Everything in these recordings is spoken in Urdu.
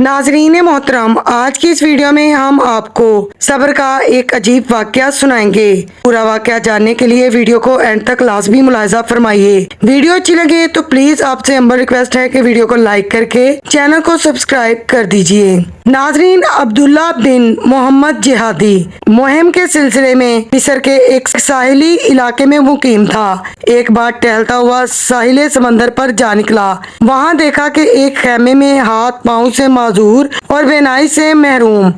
ناظرین محترم، آج کی اس ویڈیو میں ہم آپ کو صبر کا ایک عجیب واقعہ سنائیں گے۔ پورا واقعہ جاننے کے لیے ویڈیو کو اینڈ تک لازمی ملاحظہ فرمائیے۔ ویڈیو اچھی لگے تو پلیز آپ سے ہمبل ریکویسٹ ہے کہ ویڈیو کو لائک کر کے چینل کو سبسکرائب کر دیجئے۔ ناظرین، عبداللہ بن محمد جہادی مہم کے سلسلے میں مصر کے ایک ساحلی علاقے میں مقیم تھا۔ ایک بار ٹہلتا ہوا ساحل سمندر پر جا نکلا۔ وہاں دیکھا کہ ایک خیمے میں ہاتھ پاؤں سے معذور اور بینائی سے محروم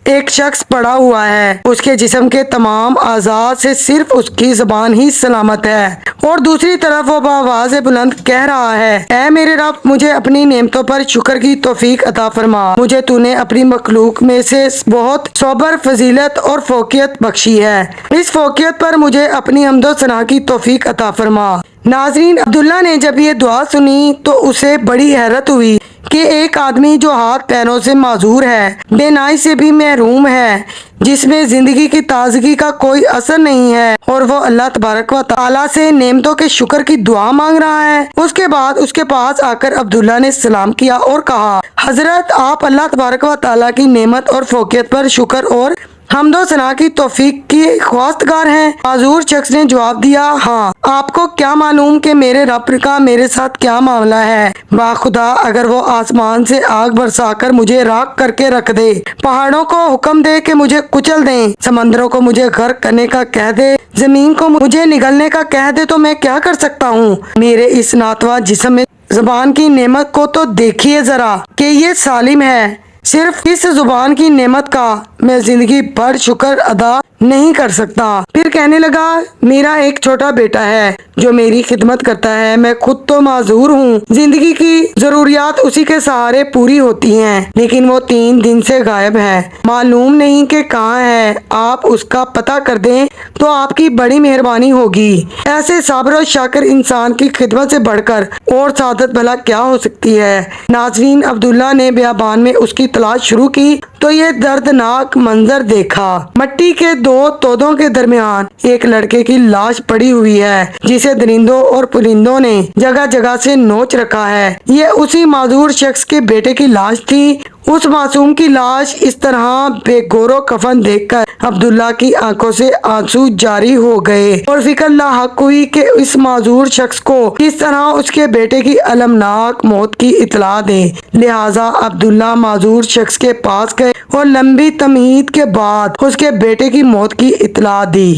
ایک شخص پڑا ہوا ہے۔ اس کے جسم کے تمام اعضاء سے صرف اس کی زبان ہی سلامت ہے، اور دوسری طرف وہ بآواز بلند کہہ رہا ہے، اے میرے رب، مجھے اپنی نعمتوں پر شکر کی توفیق عطا فرما۔ مجھے تو نے اپنی مخلوق میں سے بہت صبر، فضیلت اور فوقیت بخشی ہے۔ اس فوقیت پر مجھے اپنی حمد و ثنا کی توفیق عطا فرما۔ ناظرین، عبداللہ نے جب یہ دعا سنی تو اسے بڑی حیرت ہوئی کہ ایک آدمی جو ہاتھ پیروں سے معذور ہے، بینائی سے بھی محروم ہے، جس میں زندگی کی تازگی کا کوئی اثر نہیں ہے، اور وہ اللہ تبارک و تعالیٰ سے نعمتوں کے شکر کی دعا مانگ رہا ہے۔ اس کے بعد اس کے پاس آ کر عبداللہ نے سلام کیا اور کہا، حضرت، آپ اللہ تبارک و تعالیٰ کی نعمت اور فوقیت پر شکر اور حمد و ثنا کی توفیق کی خواستگار ہیں؟ معذور شخص نے جواب دیا، ہاں، آپ کو کیا معلوم کہ میرے رب کا میرے ساتھ کیا معاملہ ہے؟ باخدا، اگر وہ آسمان سے آگ برسا کر مجھے راکھ کر کے رکھ دے، پہاڑوں کو حکم دے کہ مجھے کچل دیں، سمندروں کو مجھے غرق کرنے کا کہہ دے، زمین کو مجھے نگلنے کا کہہ دے، تو میں کیا کر سکتا ہوں؟ میرے اس ناتواں جسم میں زبان کی نعمت کو تو دیکھیے ذرا کہ یہ سالم ہے۔ صرف اس زبان کی نعمت کا میں زندگی بھر شکر ادا نہیں کر سکتا۔ پھر کہنے لگا، میرا ایک چھوٹا بیٹا ہے جو میری خدمت کرتا ہے، میں خود تو معذور ہوں، زندگی کی ضروریات اسی کے سہارے پوری ہوتی ہیں، لیکن وہ 3 دن سے غائب ہے، معلوم نہیں کہ کہاں ہے۔ آپ اس کا پتہ کر دیں تو آپ کی بڑی مہربانی ہوگی۔ ایسے صابر و شاکر انسان کی خدمت سے بڑھ کر اور سعادت بھلا کیا ہو سکتی ہے؟ ناظرین، عبداللہ نے بیابان میں اس کی تلاش شروع کی تو یہ دردناک منظر دیکھا۔ مٹی کے 2 تودوں کے درمیان ایک لڑکے کی لاش پڑی ہوئی ہے، جسے درندوں اور پرندوں نے جگہ جگہ سے نوچ رکھا ہے۔ یہ اسی معذور شخص کے بیٹے کی لاش تھی۔ اس معصوم کی لاش اس طرح بے گور و کفن دیکھ کر عبداللہ کی آنکھوں سے آنسو جاری ہو گئے، اور فکر لاحق ہوئی کہ اس معذور شخص کو کس طرح اس کے بیٹے کی المناک موت کی اطلاع دے۔ لہٰذا عبداللہ معذور شخص کے پاس گئے اور لمبی تمہید کے بعد اس کے بیٹے کی موت کی اطلاع دی۔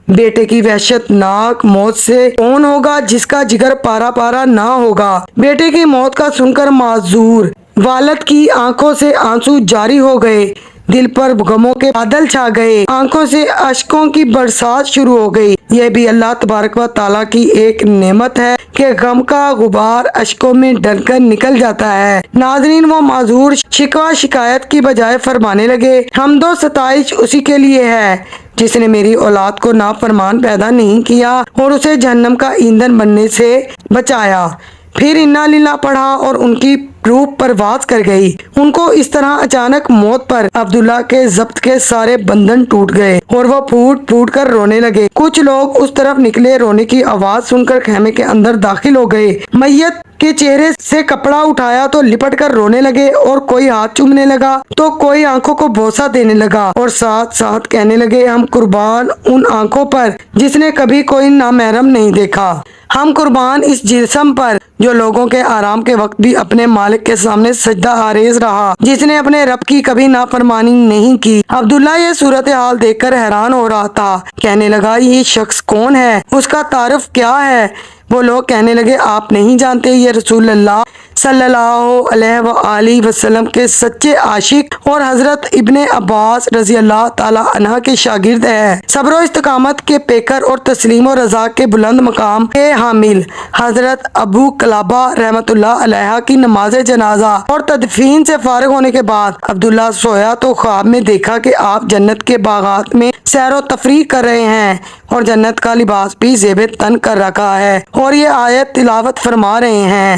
بیٹے کی وحشت ناک موت سے کون ہوگا جس کا جگر پارا پارا نہ ہوگا؟ بیٹے کی موت کا سن کر معذور والد کی آنکھوں سے آنسو جاری ہو گئے، دل پر غموں کے بادل چھا گئے، آنکھوں سے اشکوں کی برسات شروع ہو گئی۔ یہ بھی اللہ تبارک و تعالیٰ کی ایک نعمت ہے کہ غم کا غبار اشکوں میں ڈل کر نکل جاتا ہے۔ ناظرین، وہ معذور شکوہ شکایت کی بجائے فرمانے لگے، حمد و ستائش اسی کے لیے ہے جس نے میری اولاد کو نافرمان پیدا نہیں کیا اور اسے جہنم کا ایندھن بننے سے بچایا۔ پھر انا للہ پڑھا اور ان کی روح پرواز کر گئی۔ ان کو اس طرح اچانک موت پر عبداللہ کے ضبط کے سارے بندھن ٹوٹ گئے اور وہ پھوٹ پھوٹ کر رونے لگے۔ کچھ لوگ اس طرف نکلے، رونے کی آواز سن کر خیمے کے اندر داخل ہو گئے، میت کے چہرے سے کپڑا اٹھایا تو لپٹ کر رونے لگے، اور کوئی ہاتھ چومنے لگا تو کوئی آنکھوں کو بوسہ دینے لگا، اور ساتھ ساتھ کہنے لگے، ہم قربان ان آنکھوں پر جس نے کبھی کوئی نامحرم نہیں دیکھا، ہم قربان اس جسم پر جو لوگوں کے آرام کے وقت بھی اپنے مالک کے سامنے سجدہ آریز رہا، جس نے اپنے رب کی کبھی نافرمانی نہیں کی۔ عبداللہ یہ صورتحال دیکھ کر حیران ہو رہا تھا، کہنے لگا، یہ شخص کون ہے؟ اس کا تعارف کیا ہے؟ وہ لوگ کہنے لگے، آپ نہیں جانتے، یہ رسول اللہ صلی اللہ علیہ وآلہ وسلم کے سچے عاشق اور حضرت ابن عباس رضی اللہ تعالیٰ عنہ کے شاگرد ہے۔ صبر و استقامت کے پیکر اور تسلیم و رضا کے بلند مقام کے حامل حضرت ابو قلابہ رحمۃ اللہ علیہ کی نماز جنازہ اور تدفین سے فارغ ہونے کے بعد عبداللہ سویا تو خواب میں دیکھا کہ آپ جنت کے باغات میں سیر و تفریح کر رہے ہیں اور جنت کا لباس بھی زیب تن کر رکھا ہے، اور یہ آیت تلاوت فرما رہے ہیں،